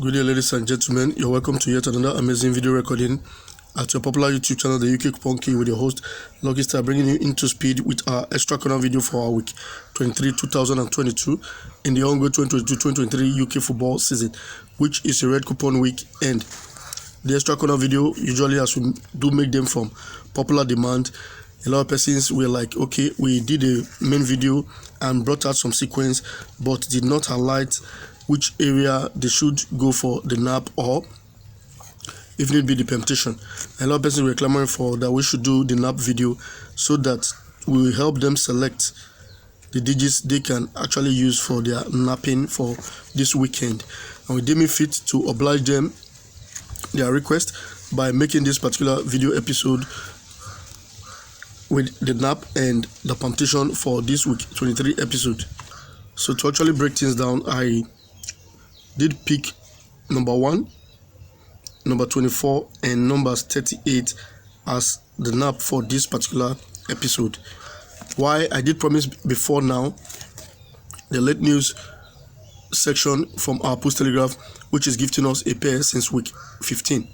Good day, ladies and gentlemen. You're welcome to yet another amazing video recording at your popular YouTube channel, the UK Coupon Key, with your host, Lucky Star, bringing you into speed with our extra corner video for our week 23 2022 in the ongoing 2022-2023 UK football season, which is a red coupon week. And the extra corner video, usually as we do make them from popular demand, a lot of persons were like, okay, we did a main video and brought out some sequence, but did not highlight which area they should go for the nap, or if need be the permutation. A lot of persons were clamoring for that we should do the nap video so that we will help them select the digits they can actually use for their napping for this weekend. And we deem it fit to oblige them their request by making this particular video episode with the nap and the permutation for this week 23 episode. So to actually break things down, I did pick number 1, number 24, and numbers 38 as the nap for this particular episode. Why I did promise before now the late news section from our Pools Telegraph, which is gifting us a pair since week 15.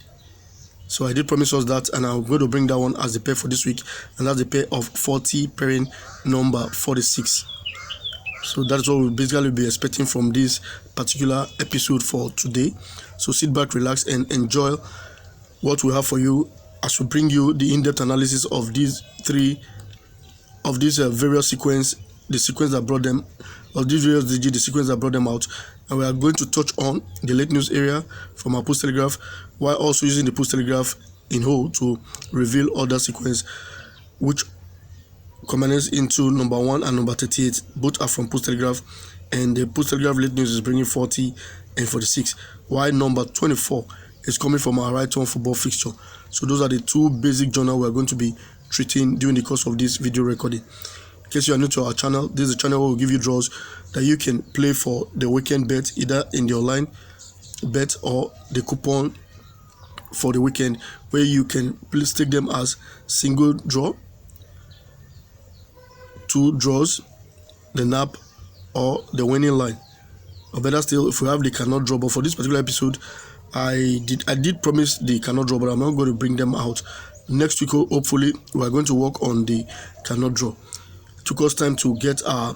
So I did promise us that, and I'm going to bring that one as the pair for this week, and that's the pair of 40 pairing number 46. So that's what we'll basically be expecting from this particular episode for today. So sit back, relax, and enjoy what we have for you as we bring you the in-depth analysis of these various sequence, the sequence that brought them, of these various digits, the sequence that brought them out. And we are going to touch on the late news area from our Pools Telegraph, while also using the Pools Telegraph in whole to reveal other sequence which combines into number 1 and number 38. Both are from Pools Telegraph, and the Pools Telegraph late news is bringing 40 and 46, while number 24 is coming from our Right On Football Fixture. So those are the two basic journals we are going to be treating during the course of this video recording. In case you are new to our channel, this is a channel where we'll give you draws that you can play for the weekend bet, either in the online bet or the coupon for the weekend, where you can please take them as single draw, 2 draws, the nap, or the winning line. Or better still, if we have the cannot draw. But for this particular episode, I did promise the cannot draw, but I'm not going to bring them out. Next week, hopefully, we are going to work on the cannot draw. It took us time to get our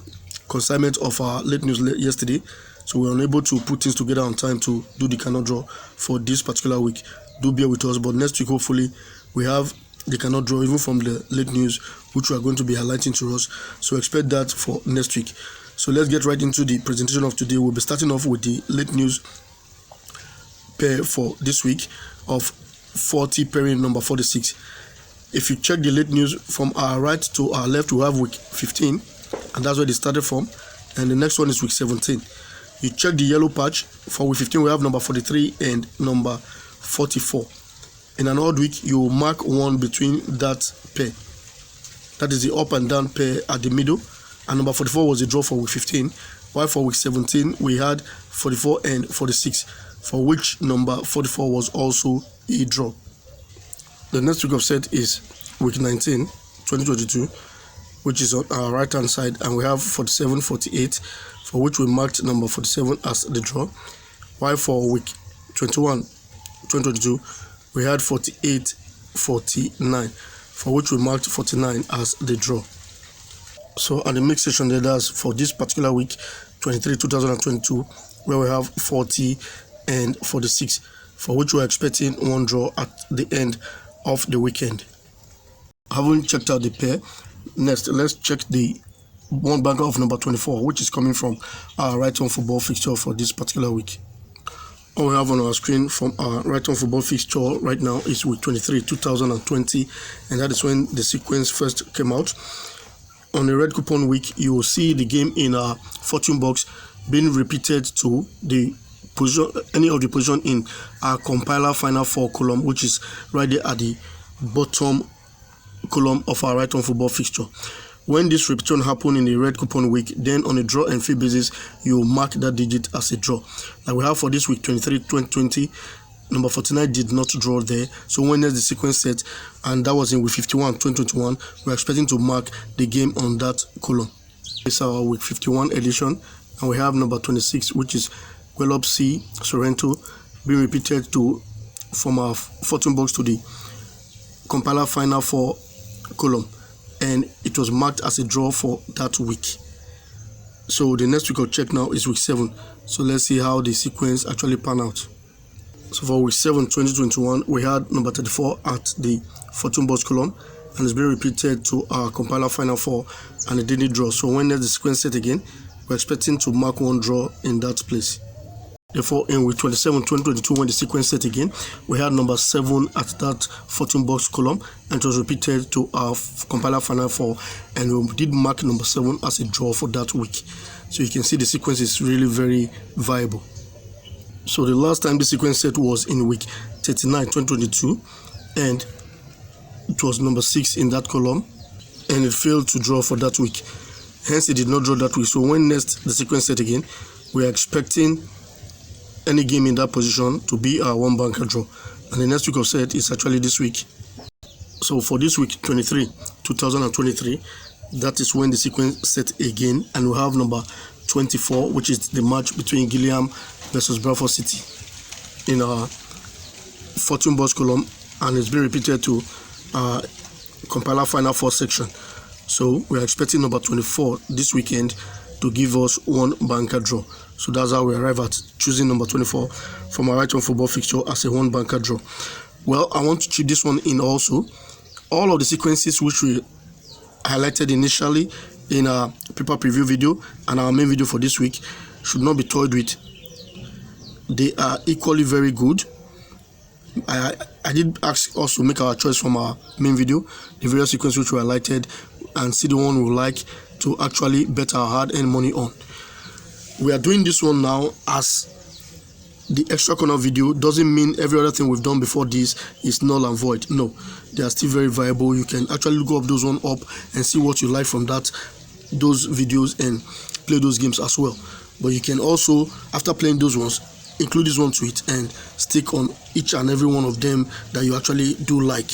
consignment of our late news yesterday, so we were unable to put things together on time to do the cannot draw for this particular week. Do bear with us, but next week, hopefully, we have the cannot draw even from the late news, which we are going to be highlighting to us. So expect that for next week. So let's get right into the presentation of today. We'll be starting off with the late news pair for this week of 40 pairing number 46. If you check the late news from our right to our left, we have week 15, and that's where they started from, and the next one is week 17. You check the yellow patch for week 15, we have number 43 and number 44. In an odd week, you mark one between that pair. That is the up and down pair at the middle. And number 44 was a draw for week 15. While for week 17, we had 44 and 46, for which number 44 was also a draw. The next week of set is week 19, 2022, which is on our right hand side. And we have 47, 48, for which we marked number 47 as the draw. While for week 21, 2022, we had 48, 49, for which we marked 49 as the draw. So at the mix session there, that's for this particular week 23 2022, where we have 40 and 46, for which we're expecting one draw at the end of the weekend. Having checked out the pair, next let's check the one banker of number 24, which is coming from our Right On Football Fixture for this particular week. All we have on our screen from our Right On Football Fixture right now is week 23 2020, and that is when the sequence first came out. On the red coupon week, you will see the game in our fortune box being repeated to the position, any of the position in our compiler final 4 column, which is right there at the bottom column of our Right On Football Fixture. When this repetition happens in the red coupon week, then on a draw and free basis, you mark that digit as a draw. Like we have for this week 23 2020, number 49 did not draw there. So when there's the sequence set, and that was in week 51 2021, we're expecting to mark the game on that column. It's our week 51 edition, and we have number 26, which is Guelop C, Sorrento, being repeated to from our 14 box to the compiler final for column, and it was marked as a draw for that week. So the next week I'll check now is week 7. So let's see how the sequence actually pan out. So for week 7 2021, we had number 34 at the 14 box column, and it's been repeated to our compiler final 4, and it didn't draw. So when there's the sequence set again, we're expecting to mark one draw in that place. Therefore, in week 27 2022, when the sequence set again, we had number 7 at that 14 box column, and it was repeated to our compiler final 4, and we did mark number 7 as a draw for that week. So you can see the sequence is really very viable. So the last time the sequence set was in week 39 2022, and it was number 6 in that column, and it failed to draw for that week. Hence it did not draw that week. So when next the sequence set again, we are expecting any game in that position to be our one banker draw, and the next week of set is actually this week. So for this week 23 2023, that is when the sequence set again, and we have number 24, which is the match between Gillingham versus Bradford City in our 14 box column, and it's been repeated to compiler final 4 section. So we are expecting number 24 this weekend to give us one banker draw. So that's how we arrive at choosing number 24 from our Right On Football fixture as a one banker draw. Well, I want to chip this one in also. All of the sequences which we highlighted initially in our paper preview video and our main video for this week should not be toyed with. They are equally very good. I did ask us to make our choice from our main video, the various sequences which we highlighted, and see the one we like to actually bet our hard-earned money on. We are doing this one now as the extra corner video. Doesn't mean every other thing we've done before this is null and void. No, they are still very viable. You can actually look up those one up and see what you like from those videos and play those games as well. But you can also, after playing those ones, include this one to it and stick on each and every one of them that you actually do like.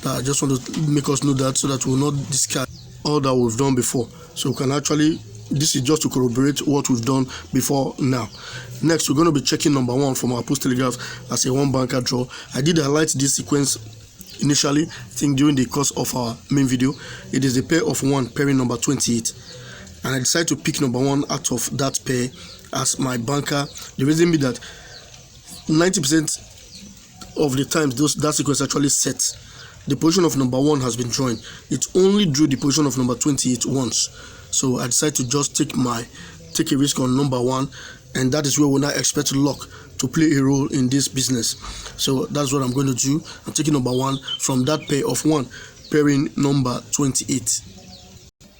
I just want to make us know that, so that we will not discard all that we've done before. So we can actually, this is just to corroborate what we've done before now. Next, we're going to be checking number 1 from our Pools Telegraph as a one banker draw. I did highlight this sequence initially, I think during the course of our main video. It is a pair of 1 pairing number 28, and I decided to pick number 1 out of that pair as my banker. The reason being that 90% of the times that sequence actually sets, the position of number 1 has been drawn. It only drew the position of number 28 once. So I decided to just take a risk on number 1, and that is where we now expect luck to play a role in this business. So that's what I'm going to do. I'm taking number 1 from that pair of 1 pairing number 28.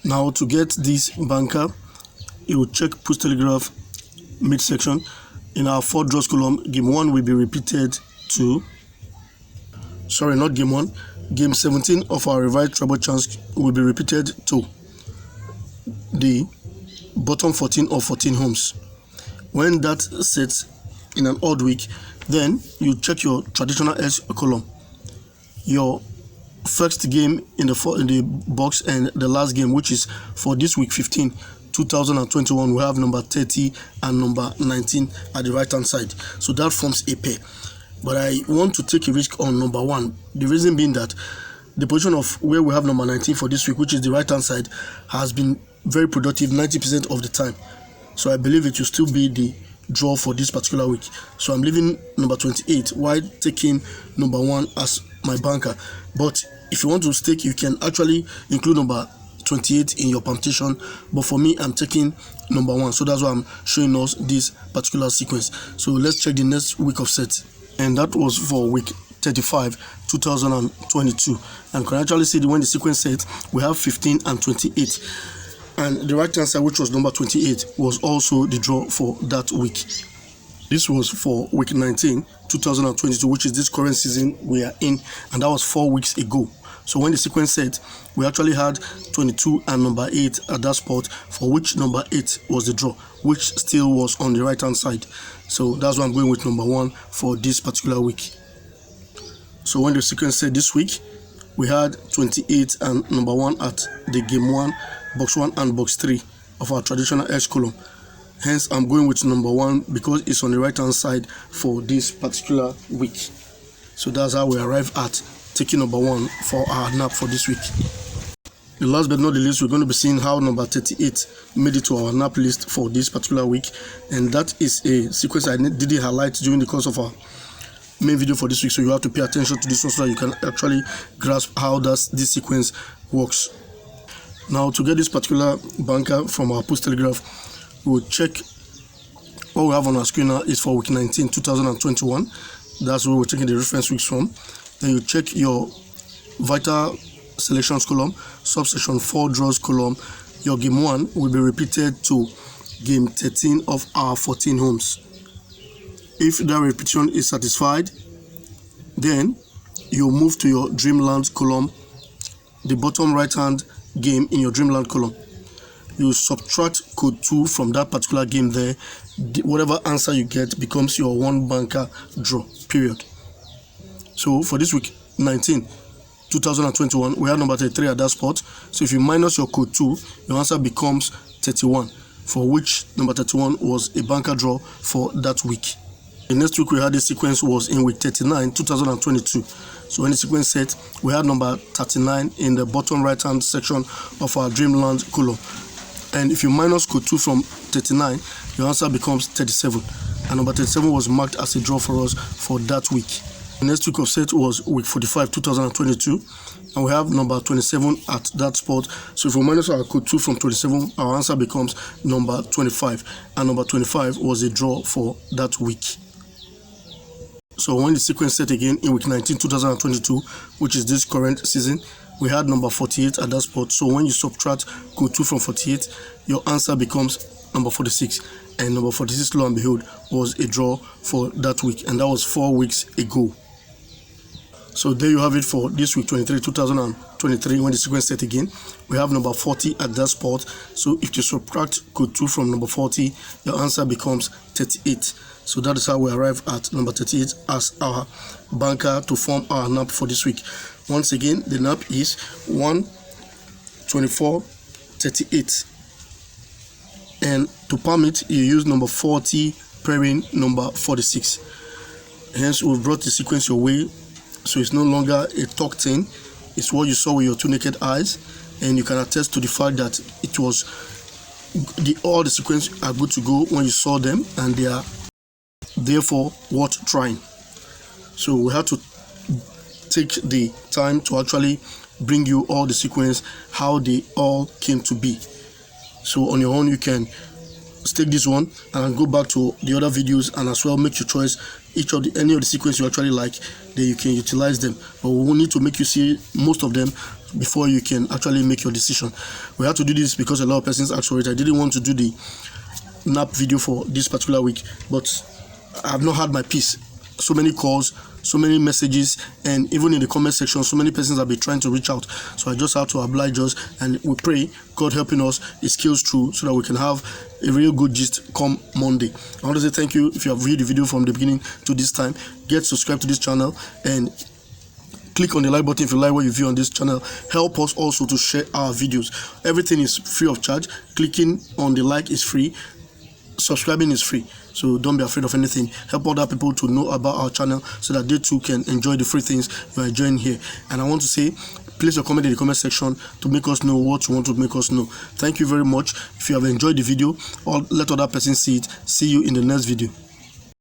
Now to get this banker, you will check Pools Telegraph midsection. In our 4 draws column, game 1 will be repeated to, sorry, not game 1, game 17 of our revised treble chance will be repeated to the bottom 14 of 14 homes. When that sets in an odd week, then you check your traditional edge column, your first game in the box, and the last game, which is for this week 15 2021, we have number 30 and number 19 at the right hand side. So that forms a pair. But I want to take a risk on number 1. The reason being that the position of where we have number 19 for this week, which is the right hand side, has been very productive 90% of the time. So I believe it will still be the draw for this particular week. So I'm leaving number 28 while taking number 1 as my banker. But if you want to stake, you can actually include number 28 in your permutation, but for me, I'm taking number 1. So that's why I'm showing us this particular sequence. So let's check the next week of set, and that was for week 35 2022, and you can actually see when the sequence set, we have 15 and 28, and the right hand side, which was number 28, was also the draw for that week. This was for week 19 2022, which is this current season we are in, and that was 4 weeks ago. So when the sequence set, we actually had 22 and number 8 at that spot, for which number 8 was the draw, which still was on the right hand side. So that's why I'm going with number 1 for this particular week. So when the sequence set this week, we had 28 and number 1 at the game 1, box 1 and box 3 of our traditional edge column. Hence, I'm going with number 1 because it's on the right hand side for this particular week. So that's how we arrive at taking number 1 for our nap for this week. The last but not the least, we're going to be seeing how number 38 made it to our nap list for this particular week, and that is a sequence I didn't highlight during the course of our main video for this week, so you have to pay attention to this one so that you can actually grasp how this sequence works. Now, to get this particular banker from our Pools Telegraph, we'll check what we have on our screen now is for week 19, 2021. That's where we're taking the reference weeks from. Then you check your vital selections column, subsection 4 draws column. Your game 1 will be repeated to game 13 of our 14 homes. If that repetition is satisfied, then you move to your Dreamland column, the bottom right hand game in your Dreamland column. You subtract code 2 from that particular game there. Whatever answer you get becomes your 1 banker draw, period. So for this week 19, 2021, we have number 33 at that spot. So if you minus your code 2, your answer becomes 31, for which number 31 was a banker draw for that week. The next week we had this sequence was in week 39, 2022. So when the sequence set, we had number 39 in the bottom right hand section of our Dreamland column. And if you minus code 2 from 39, your answer becomes 37. And number 37 was marked as a draw for us for that week. The next week of set was week 45, 2022, and we have number 27 at that spot. So if we minus our code 2 from 27, our answer becomes number 25, and number 25 was a draw for that week. So when the sequence set again in week 19, 2022, which is this current season, we had number 48 at that spot. So when you subtract code 2 from 48, your answer becomes number 46. And number 46, lo and behold, was a draw for that week, and that was 4 weeks ago. So there you have it for this week 23, 2023, when the sequence set again. We have number 40 at that spot. So if you subtract code 2 from number 40, your answer becomes 38. So that is how we arrive at number 38 as our banker to form our nap for this week. Once again, the nap is 1, 24, 38. And to palm it, you use number 40 pairing number 46. Hence, we've brought the sequence your way, so it's no longer a talk thing. It's what you saw with your 2 naked eyes, and you can attest to the fact that it was all the sequence are good to go when you saw them, and they are therefore worth trying. So we had to take the time to actually bring you all the sequence, how they all came to be. So on your own, you can take this one and go back to the other videos and as well make your choice. Any of the sequence you actually like, then you can utilize them. But we will need to make you see most of them before you can actually make your decision. We had to do this because a lot of persons asked for it. I didn't want to do the nap video for this particular week, but I have not had my peace. So many calls, so many messages, and even in the comment section, so many persons have been trying to reach out. So I just have to oblige us, and we pray God helping us, it scales through so that we can have a real good gist come Monday. I want to say thank you if you have viewed the video from the beginning to this time. Get subscribed to this channel and click on the like button if you like what you view on this channel. Help us also to share our videos. Everything is free of charge. Clicking on the like is free. Subscribing is free, so don't be afraid of anything. Help other people to know about our channel so that they too can enjoy the free things you are enjoying here. And I want to say, place your comment in the comment section to make us know what you want to make us know. Thank you very much. If you have enjoyed the video, or let other persons see it. See you in the next video.